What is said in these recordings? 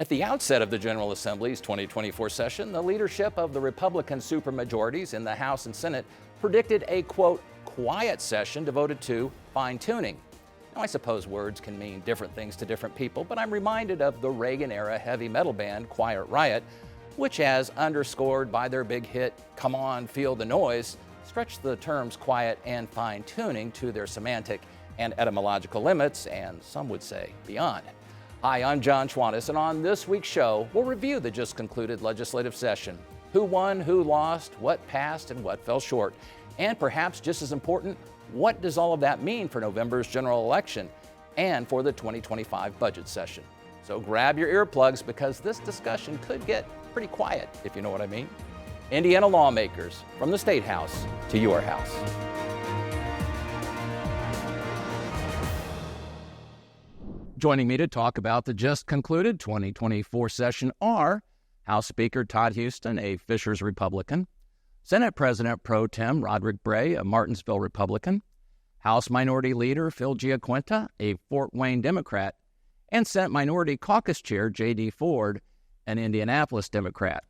At the outset of the General Assembly's 2024 session, the leadership of the Republican supermajorities in the House and Senate predicted a, quote, quiet session devoted to fine-tuning. Now, I suppose words can mean different things to different people, but I'm reminded of the Reagan-era heavy metal band Quiet Riot, which, as underscored by their big hit, Come On, Feel the Noise, stretched the terms quiet and fine-tuning to their semantic and etymological limits, and some would say beyond. Hi, I'm John Schwantes, and on this week's show, we'll review the just concluded legislative session. Who won, who lost, what passed, and what fell short. And perhaps just as important, what does all of that mean for November's general election and for the 2025 budget session? So grab your earplugs because this discussion could get pretty quiet, if you know what I mean. Indiana Lawmakers, from the Statehouse to your house. Joining me to talk about the just concluded 2024 session are House Speaker Todd Huston, a Fishers Republican, Senate President Pro Tem Rodric Bray, a Martinsville Republican, House Minority Leader Phil GiaQuinta, a Fort Wayne Democrat, and Senate Minority Caucus Chair J.D. Ford, an Indianapolis Democrat.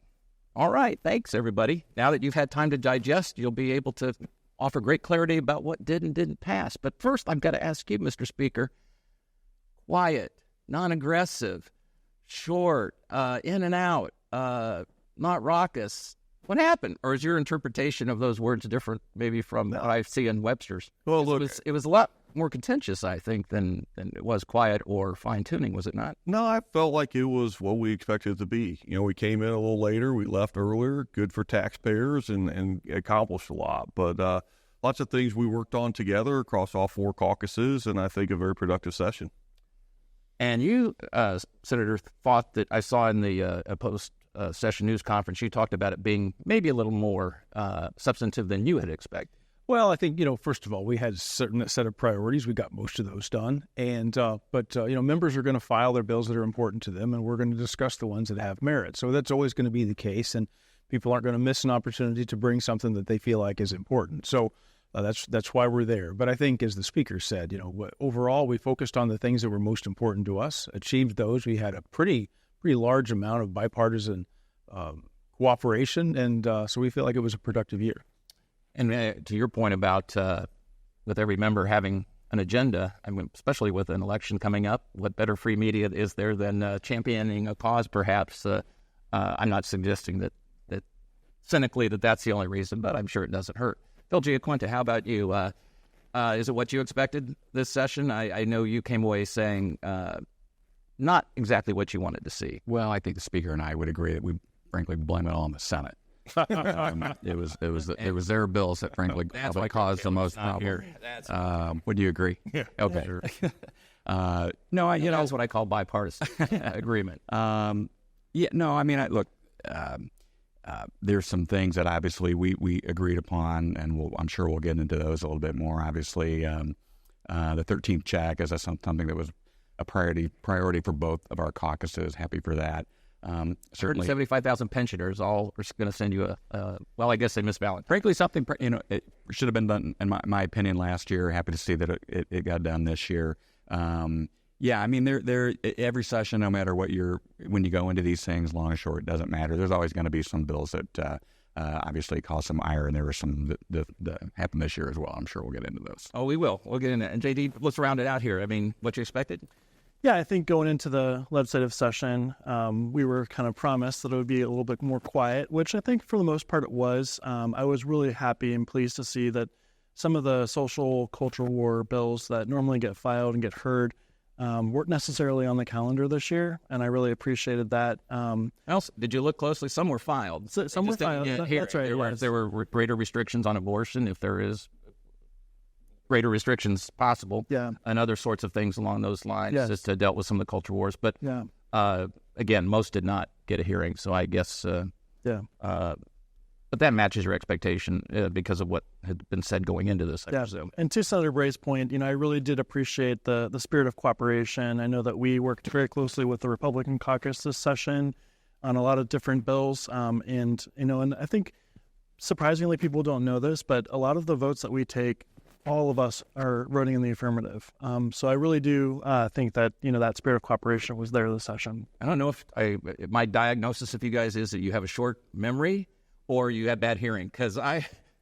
All right, thanks, everybody. Now that you've had time to digest, you'll be able to offer great clarity about what did and didn't pass. But first, I've got to ask you, Mr. Speaker, quiet, non-aggressive, short, in and out, not raucous. What happened? Or is your interpretation of those words different maybe from what I see in Webster's? Well, look, it was a lot more contentious, I think, than it was quiet or fine-tuning, was it not? No, I felt like it was what we expected it to be. You know, we came in a little later, we left earlier, good for taxpayers, and accomplished a lot. But lots of things we worked on together across all four caucuses, and I think a very productive session. And you, Senator, thought that I saw in the post-session news conference, you talked about it being maybe a little more substantive than you had expected. Well, I think, first of all, we had a certain set of priorities. We got most of those done. And but members are going to file their bills that are important to them, and we're going to discuss the ones that have merit. So that's always going to be the case, and people aren't going to miss an opportunity to bring something that they feel like is important. So that's why we're there. But I think, as the speaker said, overall, we focused on the things that were most important to us, achieved those. We had a pretty large amount of bipartisan cooperation, and so we feel like it was a productive year. And to your point about with every member having an agenda, I mean, especially with an election coming up, what better free media is there than championing a cause, perhaps? I'm not suggesting that cynically that's the only reason, but I'm sure it doesn't hurt. Phil GiaQuinta, how about you? Is it what you expected this session? I know you came away saying not exactly what you wanted to see. Well, I think the Speaker and I would agree that we frankly blame it all on the Senate. It was their bills that frankly caused the most problem. Would you agree? Yeah. Okay. No, that's what I call bipartisan agreement. Look, there's some things that obviously we agreed upon, and I'm sure we'll get into those a little bit more. Obviously, the 13th check is something that was a priority for both of our caucuses. Happy for that. Certainly, 175,000 pensioners all are going to send you well, I guess they missed Valentine. Frankly, something it should have been done, in my opinion, last year. Happy to see that it got done this year. There every session, no matter when you go into these things, long or short, it doesn't matter. There's always going to be some bills that obviously cause some ire, and there were some that happened this year as well. I'm sure we'll get into those. Oh, we will. We'll get into it. And JD, let's round it out here. I mean, what you expected? Yeah, I think going into the legislative session, we were kind of promised that it would be a little bit more quiet, which I think for the most part it was. I was really happy and pleased to see that some of the social cultural war bills that normally get filed and get heard weren't necessarily on the calendar this year, and I really appreciated that. Did you look closely? Some were filed. Some were filed. That's right. There were greater restrictions on abortion, if there is greater restrictions possible, and other sorts of things along those lines, just to dealt with some of the culture wars. But again, most did not get a hearing, so I guess but that matches your expectation because of what had been said going into this, I presume. And to Senator Bray's point, I really did appreciate the spirit of cooperation. I know that we worked very closely with the Republican caucus this session on a lot of different bills, and I think surprisingly people don't know this, but a lot of the votes that we take all of us are voting in the affirmative. So I really do think that, that spirit of cooperation was there this session. I don't know if my diagnosis of you guys is that you have a short memory or you have bad hearing, because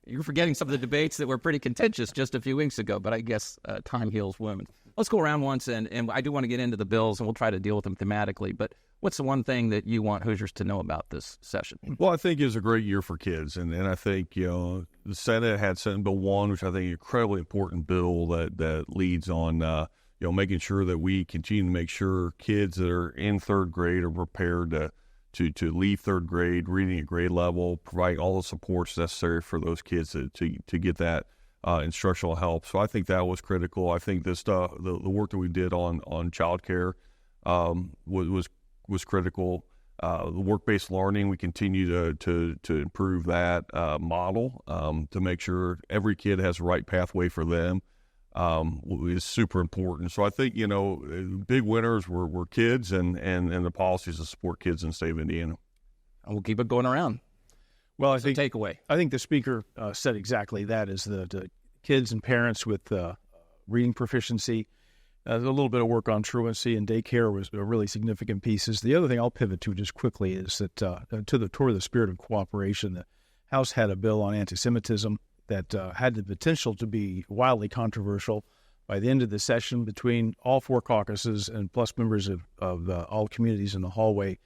you're forgetting some of the debates that were pretty contentious just a few weeks ago, but I guess time heals wounds. Let's go around once, and I do want to get into the bills, and we'll try to deal with them thematically, but what's the one thing that you want Hoosiers to know about this session? Well, I think it was a great year for kids, and I think, the Senate had Senate Bill 1, which I think is an incredibly important bill that leads on, making sure that we continue to make sure kids that are in third grade are prepared to leave third grade, reading at grade level, provide all the supports necessary for those kids to get that instructional help. So I think that was critical. I think this the work that we did on child care was critical. The work-based learning, we continue to improve that model to make sure every kid has the right pathway for them is super important. So I think, big winners were kids and the policies to support kids in the state of Indiana. And we'll keep it going around. Well, What's the takeaway? I think the speaker said exactly that, is the kids and parents with reading proficiency. A little bit of work on truancy and daycare was really significant pieces. The other thing I'll pivot to just quickly is that toward the spirit of cooperation, the House had a bill on anti-Semitism that had the potential to be wildly controversial. By the end of the session, between all four caucuses and plus members of all communities in the hallway,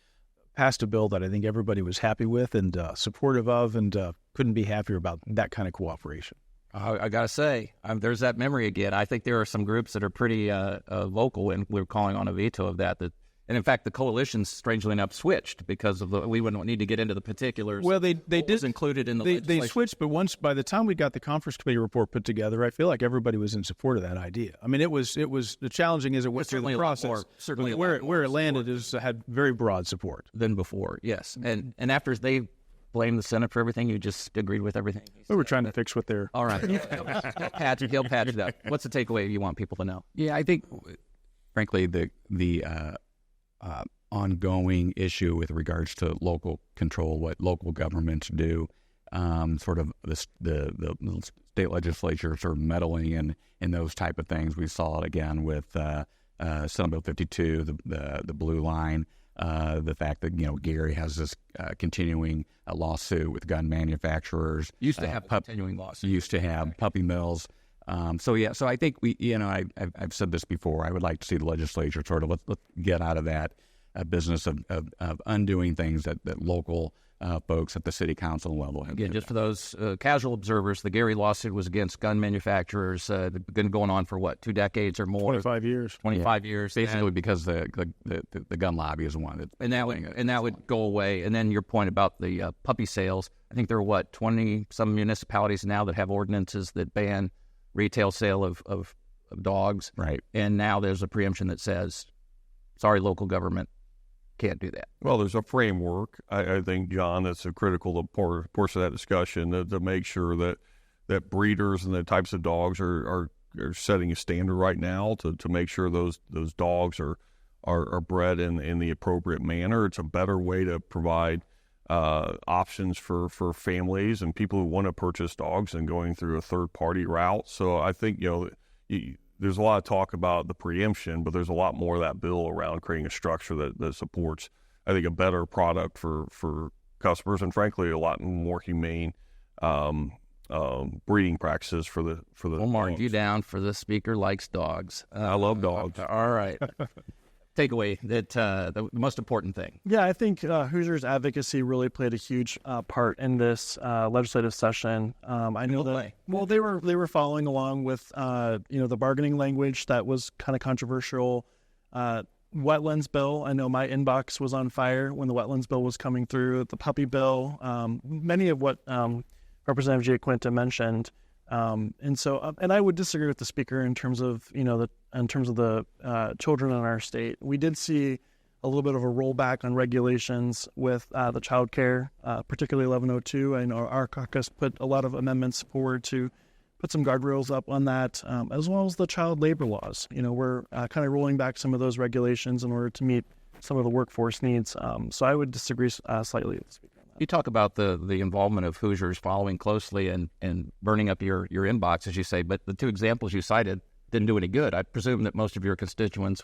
passed a bill that I think everybody was happy with and supportive of, and couldn't be happier about that kind of cooperation. I got to say, there's that memory again. I think there are some groups that are pretty vocal, and we're calling on a veto of that. And in fact, the coalitions, strangely enough, switched because of we wouldn't need to get into the particulars. Well, they did included in the they legislation. switched, but once by the time we got the conference committee report put together, I feel like everybody was in support of that idea. I mean, it was the challenging as it went through the process. Certainly, where it landed had very broad support than before. Yes, and after they blamed the Senate for everything, you just agreed with everything. We were trying to fix what they're. All right, he'll patch it up. What's the takeaway you want people to know? Yeah, I think, frankly, the ongoing issue with regards to local control, what local governments do, sort of the state legislature sort of meddling in those type of things. We saw it again with Senate Bill 52, the blue line, the fact that Gary has this continuing lawsuit with gun manufacturers. Used to have continuing lawsuits. Used to have puppy mills. So I think I've said this before. I would like to see the legislature sort of let's get out of that business of undoing things that local folks at the city council level have. Again, just for those casual observers, the Gary lawsuit was against gun manufacturers. Been going on for what, 2 decades or more? 25 years. 25 years, basically, because the gun lobby is the one that would go away. And then your point about the puppy sales. I think there are 20 some municipalities now that have ordinances that ban retail sale of dogs. Right. And now there's a preemption that says, sorry, local government, can't do that. Well, there's a framework, I think, John, that's a critical portion of that discussion to make sure that breeders and the types of dogs are setting a standard right now to make sure those dogs are bred in the appropriate manner. It's a better way to provide options for families and people who want to purchase dogs than going through a third-party route. So I think, there's a lot of talk about the preemption, but there's a lot more of that bill around creating a structure that supports, I think, a better product for customers and, frankly, a lot more humane breeding practices for the We'll mark you down for the speaker likes dogs. I love dogs. All right. Takeaway that the most important thing. Yeah, I think Hoosiers advocacy really played a huge part in this legislative session. I know that. Well, they were following along with the bargaining language that was kind of controversial. Wetlands bill. I know my inbox was on fire when the wetlands bill was coming through. The puppy bill. Many of what Representative GiaQuinta mentioned. And I would disagree with the speaker in terms of the children in our state. We did see a little bit of a rollback on regulations with the child care, particularly 1102. I know our caucus put a lot of amendments forward to put some guardrails up on that, as well as the child labor laws. We're kind of rolling back some of those regulations in order to meet some of the workforce needs. So I would disagree slightly with the speaker on that. You talk about the involvement of Hoosiers following closely and burning up your inbox, as you say, but the two examples you cited didn't do any good. I presume that most of your constituents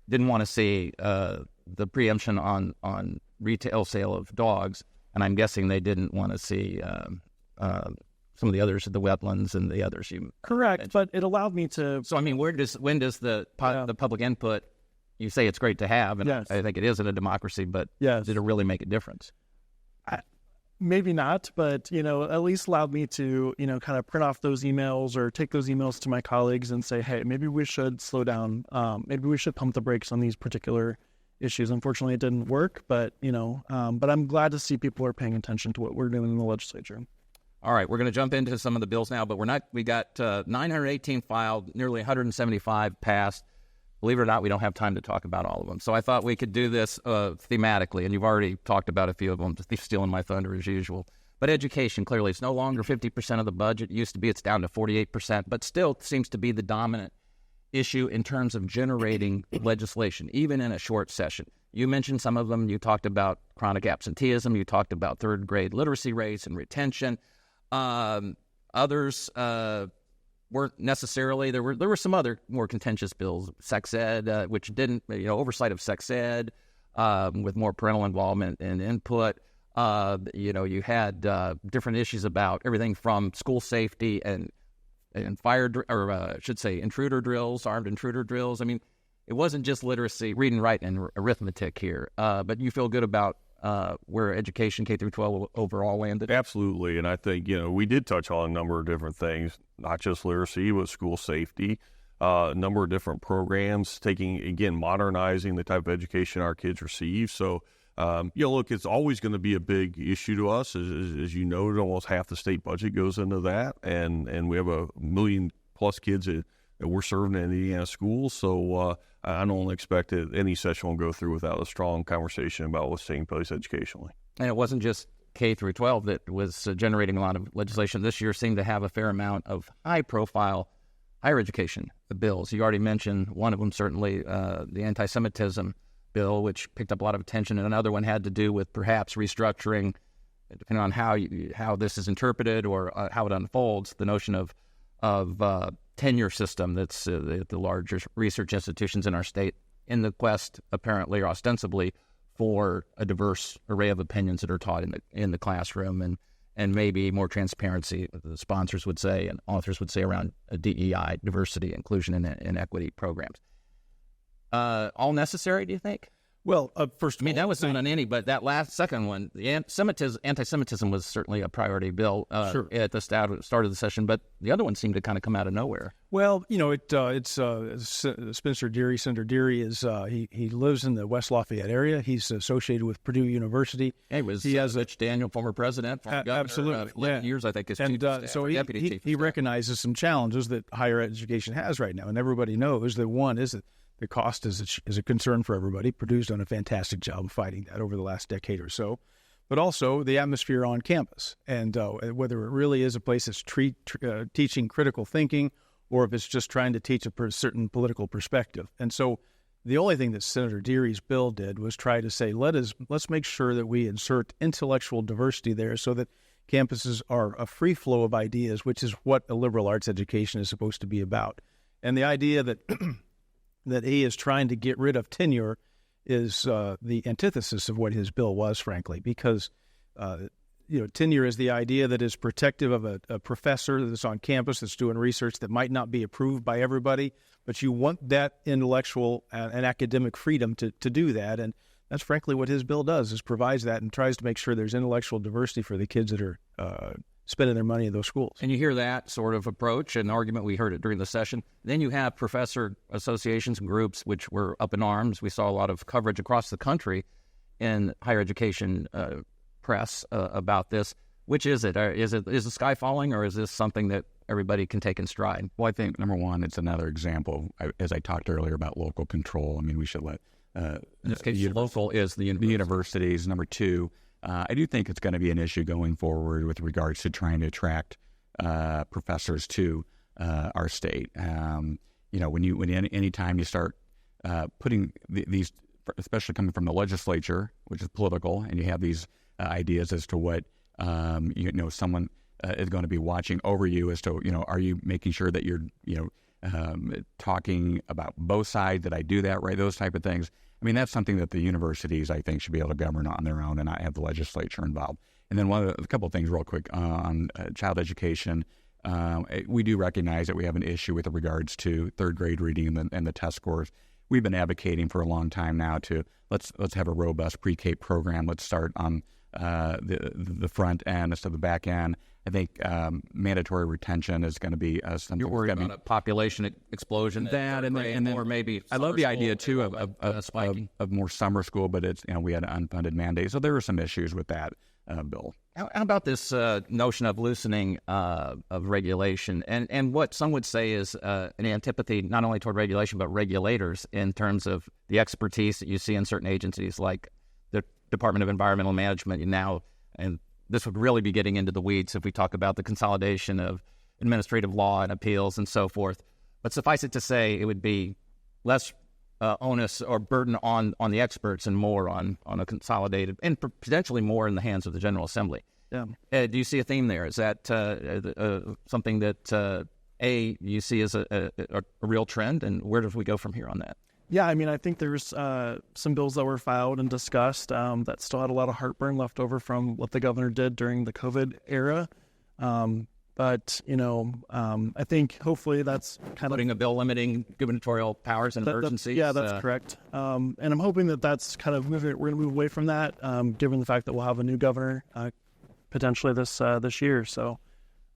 didn't want to see the preemption on retail sale of dogs, and I'm guessing they didn't want to see some of the others, the wetlands and the others. Correct, but it allowed me to. So, I mean, when does the public input? You say it's great to have, and yes. I think it is in a democracy, but yes. Did it really make a difference? Maybe not, but, at least allowed me to, kind of print off those emails or take those emails to my colleagues and say, hey, maybe we should slow down. Maybe we should pump the brakes on these particular issues. Unfortunately, it didn't work, but I'm glad to see people are paying attention to what we're doing in the legislature. All right, we're going to jump into some of the bills now, but we got 918 filed, nearly 175 passed. Believe it or not, we don't have time to talk about all of them. So I thought we could do this thematically, and you've already talked about a few of them, stealing my thunder as usual. But education, clearly, it's no longer 50% of the budget. It used to be it's down to 48%, but still seems to be the dominant issue in terms of generating legislation, even in a short session. You mentioned some of them. You talked about chronic absenteeism. You talked about third-grade literacy rates and retention. Others weren't necessarily. There were some other more contentious bills, sex ed, which didn't, oversight of sex ed with more parental involvement and input. You had different issues about everything from school safety and intruder drills, armed intruder drills. I mean, it wasn't just literacy, reading, writing, and arithmetic here. But you feel good about where education K through 12 overall landed? Absolutely, and I think we did touch on a number of different things, not just literacy, but school safety, a number of different programs, modernizing the type of education our kids receive. So, look, it's always going to be a big issue to us. As you noted, almost half the state budget goes into that, and we have 1 million plus kids that we're serving in Indiana schools. So I don't expect that any session will go through without a strong conversation about what's taking place educationally. And it wasn't just K through 12 that was generating a lot of legislation. This year seemed to have a fair amount of high-profile higher education bills. You already mentioned one of them, certainly the anti-Semitism bill, which picked up a lot of attention, and another one had to do with perhaps restructuring, depending on how this is interpreted or how it unfolds, the notion of tenure system that's the larger research institutions in our state in the quest, apparently or ostensibly, for a diverse array of opinions that are taught in the classroom, and maybe more transparency, the sponsors would say and authors would say, around DEI, diversity, inclusion, and equity programs. All necessary, do you think? Well, first of all, that was not on any, but that second one, the anti-Semitism was certainly a priority bill sure. at the start of the session, but the other one seemed to kind of come out of nowhere. Well, it's Senator Deary he lives in the West Lafayette area. He's associated with Purdue University. He has Rich Daniel, former president, former governor, absolutely, 11 years, I think, as chief of staff, so deputy chief of staff. He recognizes some challenges that higher education has right now, and everybody knows that one is that the cost is a concern for everybody. Purdue's done a fantastic job of fighting that over the last decade or so. But also the atmosphere on campus, and whether it really is a place that's teaching critical thinking, or if it's just trying to teach a certain political perspective. And so the only thing that Senator Deary's bill did was try to say, let's make sure that we insert intellectual diversity there so that campuses are a free flow of ideas, which is what a liberal arts education is supposed to be about. And the idea that that he is trying to get rid of tenure is the antithesis of what his bill was, frankly, because tenure is the idea that is protective of a professor that's on campus that's doing research that might not be approved by everybody, but you want that intellectual and academic freedom to do that, and that's frankly what his bill does, is provides that and tries to make sure there's intellectual diversity for the kids that are spending their money in those schools. And you hear that sort of approach, an argument, we heard it during the session. Then you have professor associations and groups which were up in arms. We saw a lot of coverage across the country in higher education press about this. Which is it? Is the sky falling, or is this something that everybody can take in stride? Well, I think, number one, it's another example, as I talked earlier about local control. I mean, we should let in this case, local is the universities. Number two, I do think it's going to be an issue going forward with regards to trying to attract professors to our state. Anytime you start putting these, especially coming from the legislature, which is political, and you have these ideas as to what someone is going to be watching over you, as to are you making sure that you're talking about both sides? Did I do that right? Those type of things. I mean, that's something that the universities, I think, should be able to govern on their own and not have the legislature involved. And then a couple of things real quick on child education. We do recognize that we have an issue with regards to third grade reading and the test scores. We've been advocating for a long time now to let's have a robust pre-K program. Let's start on the front end instead of the back end. I think mandatory retention is going to be something. You're worried about a population explosion. And then or maybe I love the idea too of more summer school, but it's we had an unfunded mandate, so there were some issues with that bill. How about this notion of loosening of regulation and what some would say is an antipathy not only toward regulation but regulators in terms of the expertise that you see in certain agencies like the Department of Environmental Management now, and this would really be getting into the weeds if we talk about the consolidation of administrative law and appeals and so forth. But suffice it to say, it would be less onus or burden on the experts and more on a consolidated and potentially more in the hands of the General Assembly. Yeah. Do you see a theme there? Is that something that you see as a real trend, and where do we go from here on that? Yeah, I mean, I think there's some bills that were filed and discussed that still had a lot of heartburn left over from what the governor did during the COVID era. But, I think hopefully that's kind Putting a bill limiting gubernatorial powers and emergencies. Yeah, that's correct. And I'm hoping that that's kind of we're going to move away from that, given the fact that we'll have a new governor potentially this year. So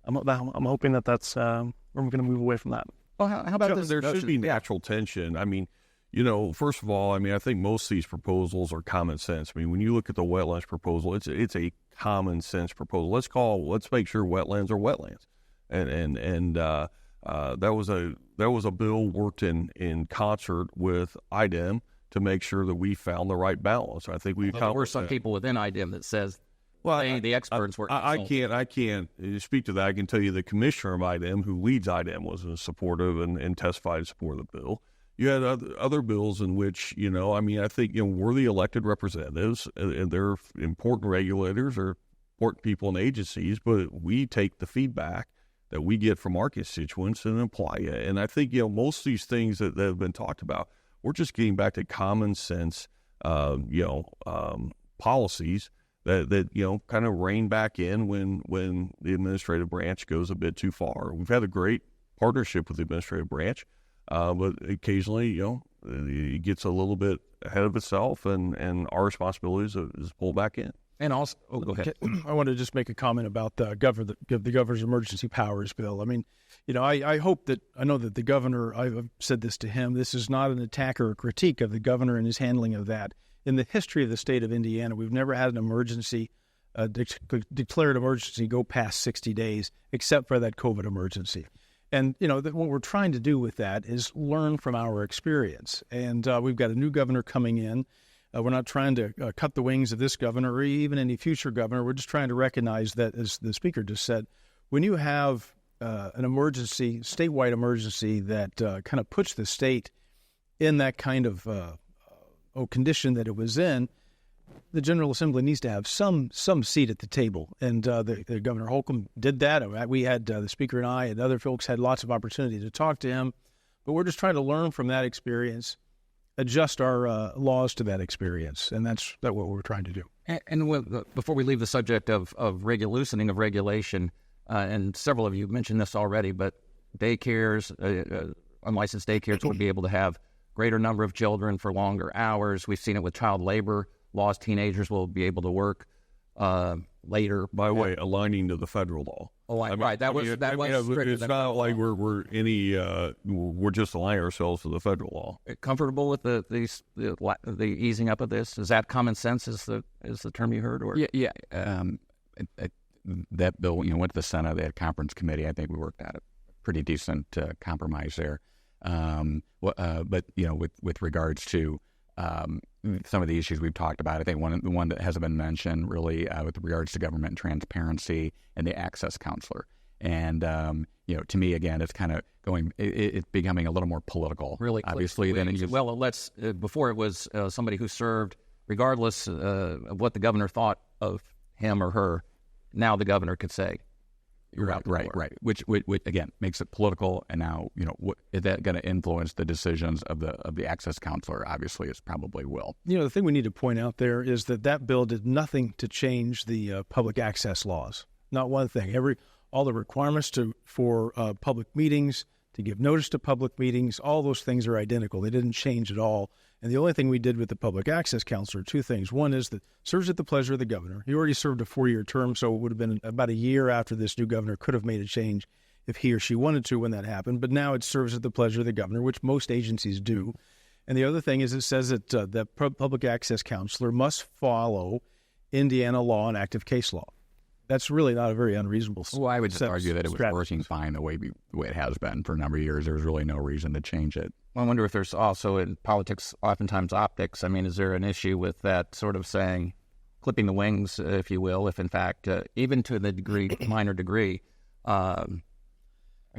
I'm hoping that that's we're going to move away from that. Well, how about this? There should be natural tension. I mean, first of all, I think most of these proposals are common sense. I mean, when you look at the wetlands proposal, it's a common sense proposal. Let's make sure wetlands are wetlands, and that was a bill worked in concert with IDEM to make sure that we found the right balance. I think we. There were some people within IDEM that says, the experts were. I can't speak to that. I can tell you the commissioner of IDEM, who leads IDEM, was supportive and testified in support of the bill. You had other bills in which, I think, we're the elected representatives, and they're important regulators or important people in agencies, but we take the feedback that we get from our constituents and apply it. And I think, most of these things that have been talked about, we're just getting back to common sense, policies that kind of rein back in when the administrative branch goes a bit too far. We've had a great partnership with the administrative branch. But occasionally, it gets a little bit ahead of itself, and our responsibility is pull back in. And also, go ahead. I want to just make a comment about the governor's emergency powers bill. I mean, I hope that I know that the governor. I've said this to him. This is not an attack or a critique of the governor and his handling of that. In the history of the state of Indiana, we've never had an emergency, declared emergency, go past 60 days, except for that COVID emergency. And, what we're trying to do with that is learn from our experience. And we've got a new governor coming in. We're not trying to cut the wings of this governor or even any future governor. We're just trying to recognize that, as the speaker just said, when you have an emergency, statewide emergency that kind of puts the state in that kind of condition that it was in, the General Assembly needs to have some seat at the table, and the Governor Holcomb did that. We had the Speaker and I and other folks had lots of opportunity to talk to him, but we're just trying to learn from that experience, adjust our laws to that experience, and that's what we're trying to do. And before we leave the subject of loosening of regulation, and several of you mentioned this already, but daycares, unlicensed daycares will be able to have greater number of children for longer hours. We've seen it with child labor laws. Teenagers will be able to work later. By the way, aligning to the federal law. Right. That was it's not like we're just aligning ourselves to the federal law. Comfortable with the easing up of this? Is that common sense? Is the term you heard? Or yeah. That bill, went to the Senate. They had a conference committee. I think we worked out a pretty decent compromise there. But with regards to some of the issues we've talked about, I think the one that hasn't been mentioned really with regards to government transparency and the access counselor. And to me, again, it's kind of it's becoming a little more political, really, obviously. Let's before it was somebody who served, regardless of what the governor thought of him or her, now the governor could say, Right. Which again makes it political, and now is that going to influence the decisions of the access counselor? Obviously, it probably will. The thing we need to point out there is that bill did nothing to change the public access laws. Not one thing. All the requirements for public meetings, to give notice to public meetings, all those things are identical. They didn't change at all. And the only thing we did with the public access counselor, two things. One is that serves at the pleasure of the governor. He already served a 4-year term, so it would have been about a year after this new governor could have made a change if he or she wanted to when that happened. But now it serves at the pleasure of the governor, which most agencies do. And the other thing is it says that the public access counselor must follow Indiana law and active case law. That's really not a very unreasonable. Well, I would just argue that it was working fine the way it has been for a number of years. There's really no reason to change it. Well, I wonder if there's also in politics oftentimes optics. I mean, is there an issue with that sort of saying, clipping the wings, if you will, if in fact, even to the minor degree, I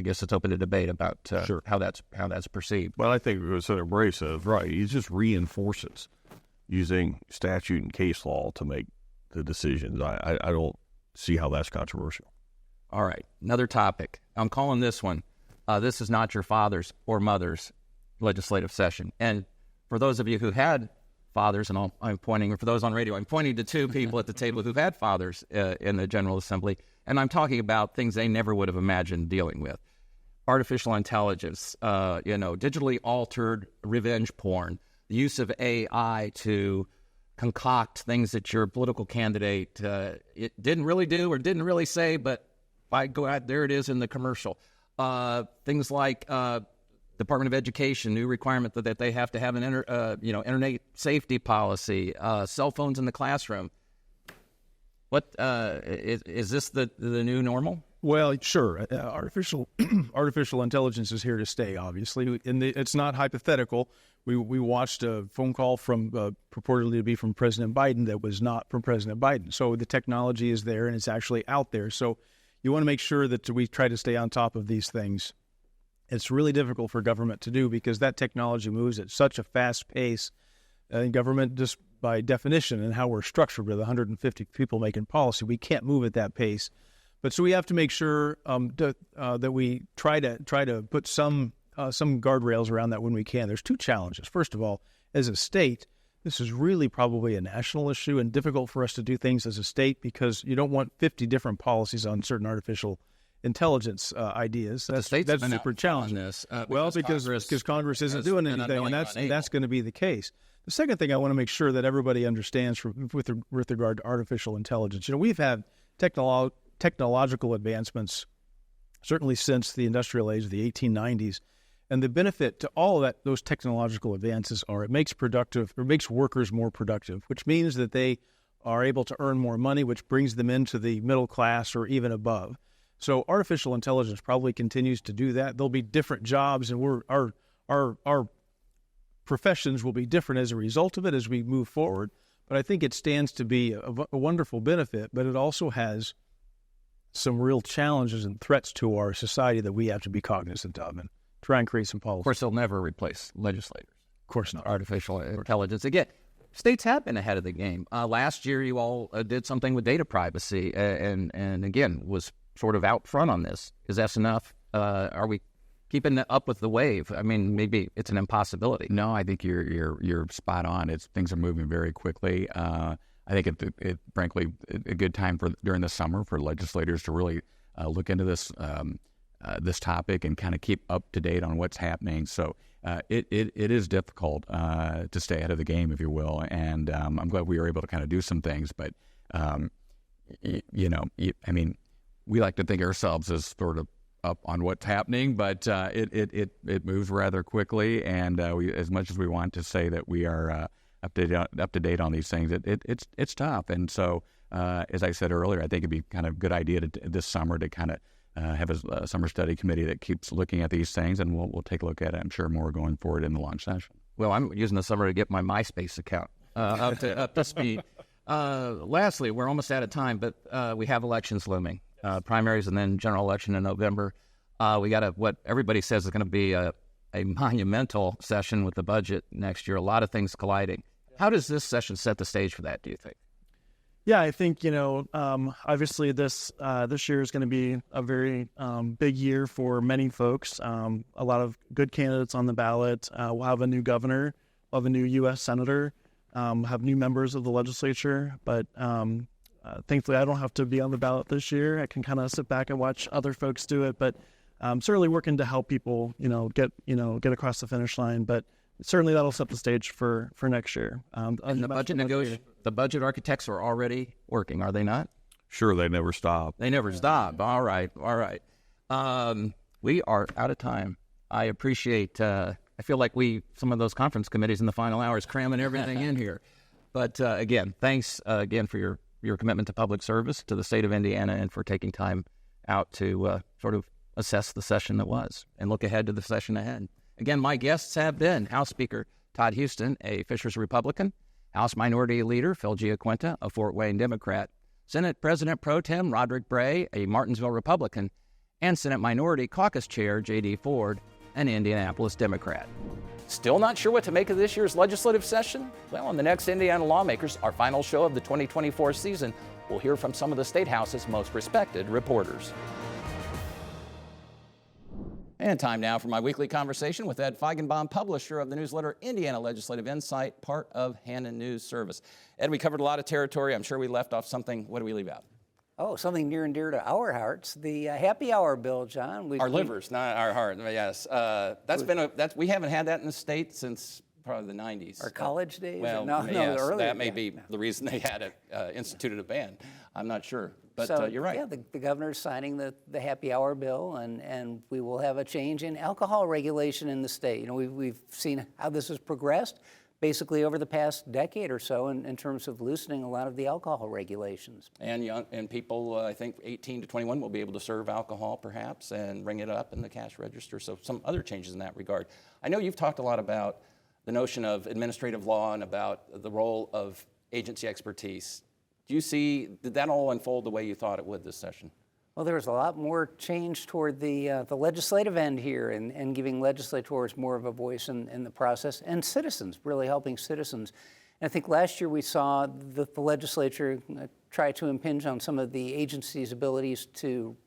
guess it's open to debate about how that's perceived. Well, I think what Senator Bray says, right, he just reinforces using statute and case law to make the decisions. I don't see how that's controversial. All right, another topic. I'm calling this one, this is not your father's or mother's legislative session. And for those of you who had fathers, and I'm pointing, for those on radio, I'm pointing to two people at the table who've had fathers in the General Assembly, and I'm talking about things they never would have imagined dealing with. Artificial intelligence, digitally altered revenge porn, the use of AI to concoct things that your political candidate it didn't really do or didn't really say, but by God, there it is in the commercial. Things like Department of Education, new requirement that they have to have an internet safety policy, cell phones in the classroom. What is this the new normal? Well, sure. Artificial intelligence is here to stay, obviously. And it's not hypothetical. We watched a phone call from purportedly to be from President Biden that was not from President Biden. So the technology is there and it's actually out there. So you want to make sure that we try to stay on top of these things. It's really difficult for government to do because that technology moves at such a fast pace. And government, just by definition and how we're structured with 150 people making policy, we can't move at that pace. But so we have to make sure that we try to put some guardrails around that when we can. There's two challenges. First of all, as a state, this is really probably a national issue and difficult for us to do things as a state because you don't want 50 different policies on certain artificial intelligence ideas. That's super challenging. Because Congress isn't doing anything, and that's going to be the case. The second thing I want to make sure that everybody understands with regard to artificial intelligence, we've had technological advancements certainly since the industrial age of the 1890s. And the benefit to all of those technological advances are it makes workers more productive, which means that they are able to earn more money, which brings them into the middle class or even above. So artificial intelligence probably continues to do that. There'll be different jobs, and our professions will be different as a result of it as we move forward. But I think it stands to be a wonderful benefit, but it also has some real challenges and threats to our society that we have to be cognizant of and try and create some policy. Of course, they'll never replace legislators. Of course not. Artificial intelligence. Again, states have been ahead of the game. Last year, you all did something with data privacy and again, was sort of out front on this. Is that enough? Are we keeping up with the wave? I mean, maybe it's an impossibility. No, I think you're spot on. Things are moving very quickly. I think it frankly a good time during the summer for legislators to really look into this topic and kind of keep up to date on what's happening. So it is difficult to stay ahead of the game, if you will. And I'm glad we were able to kind of do some things. But we like to think of ourselves as sort of up on what's happening, but it moves rather quickly. And we, as much as we want to say that we are up to date on these things, it's tough. And so, as I said earlier, I think it'd be kind of a good idea this summer to kind of have a summer study committee that keeps looking at these things, and we'll take a look at it, I'm sure, more going forward in the launch session. Well, I'm using the summer to get my MySpace account up to speed. Lastly, we're almost out of time, but we have elections looming, primaries and then general election in November. We got what everybody says is going to be a monumental session with the budget next year, a lot of things colliding. How does this session set the stage for that, do you think? Yeah, I think, obviously this year is going to be a very big year for many folks. A lot of good candidates on the ballot. We'll have a new governor, we'll have a new U.S. senator, have new members of the legislature. But thankfully, I don't have to be on the ballot this year. I can kind of sit back and watch other folks do it. But certainly working to help people, get across the finish line. But certainly that'll set the stage for next year. And the budget architects are already working, are they not? Sure, they never stop. They never stop. All right. We are out of time. I appreciate, I feel like some of those conference committees in the final hours cramming everything in here. But again, thanks again for your commitment to public service to the state of Indiana and for taking time out to sort of assess the session that was and look ahead to the session ahead. Again, my guests have been House Speaker Todd Huston, a Fishers Republican, House Minority Leader Phil GiaQuinta, a Fort Wayne Democrat, Senate President Pro Tem Rodric Bray, a Martinsville Republican, and Senate Minority Caucus Chair J.D. Ford, an Indianapolis Democrat. Still not sure what to make of this year's legislative session? Well, on the next Indiana Lawmakers, our final show of the 2024 season, we'll hear from some of the Statehouse's most respected reporters. And time now for my weekly conversation with Ed Feigenbaum, publisher of the newsletter Indiana Legislative Insight, part of Hannon News Service. Ed, we covered a lot of territory. I'm sure we left off something. What do we leave out? Oh, something near and dear to our hearts, the happy hour bill, John. Our livers, not our heart. Yes, we haven't had that in the state since probably the 90s. Our college days? Well, yes, earlier. That may be the reason they had it instituted a ban. I'm not sure, but you're right. Yeah, the governor's signing the happy hour bill, and we will have a change in alcohol regulation in the state. We've seen how this has progressed basically over the past decade or so in terms of loosening a lot of the alcohol regulations. And people, I think 18 to 21 will be able to serve alcohol perhaps and ring it up in the cash register. So some other changes in that regard. I know you've talked a lot about the notion of administrative law and about the role of agency expertise. Did that all unfold the way you thought it would this session? Well, there was a lot more change toward the legislative end here and giving legislators more of a voice in the process, and citizens, really helping citizens. And I think last year we saw the legislature try to impinge on some of the agency's abilities to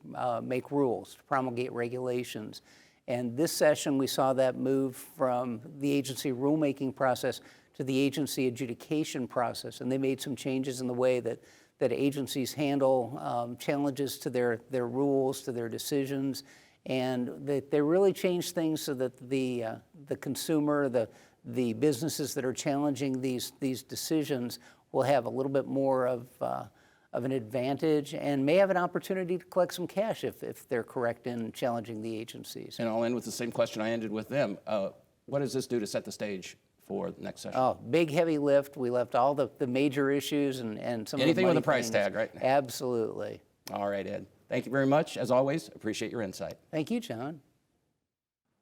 make rules, to promulgate regulations. And this session we saw that move from the agency rulemaking process to the agency adjudication process, and they made some changes in the way that agencies handle challenges to their rules, to their decisions, and they really changed things so that the consumer, the businesses that are challenging these decisions will have a little bit more of an advantage and may have an opportunity to collect some cash if they're correct in challenging the agencies. And I'll end with the same question I ended with them. What does this do to set the stage for the next session? Oh, big heavy lift. We left all the major issues and some anything of the with a price tag, right? Absolutely. All right, Ed. Thank you very much. As always, appreciate your insight. Thank you, John.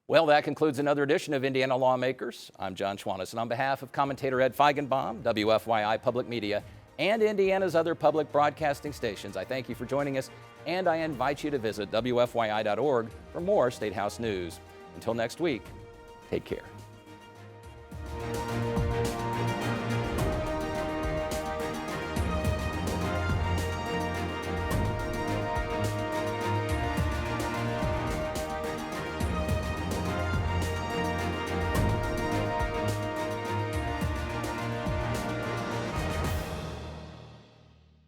Well, that concludes another edition of Indiana Lawmakers. I'm John Schwannis, and on behalf of commentator Ed Feigenbaum, WFYI Public Media, and Indiana's other public broadcasting stations, I thank you for joining us, and I invite you to visit WFYI.org for more Statehouse news. Until next week, take care.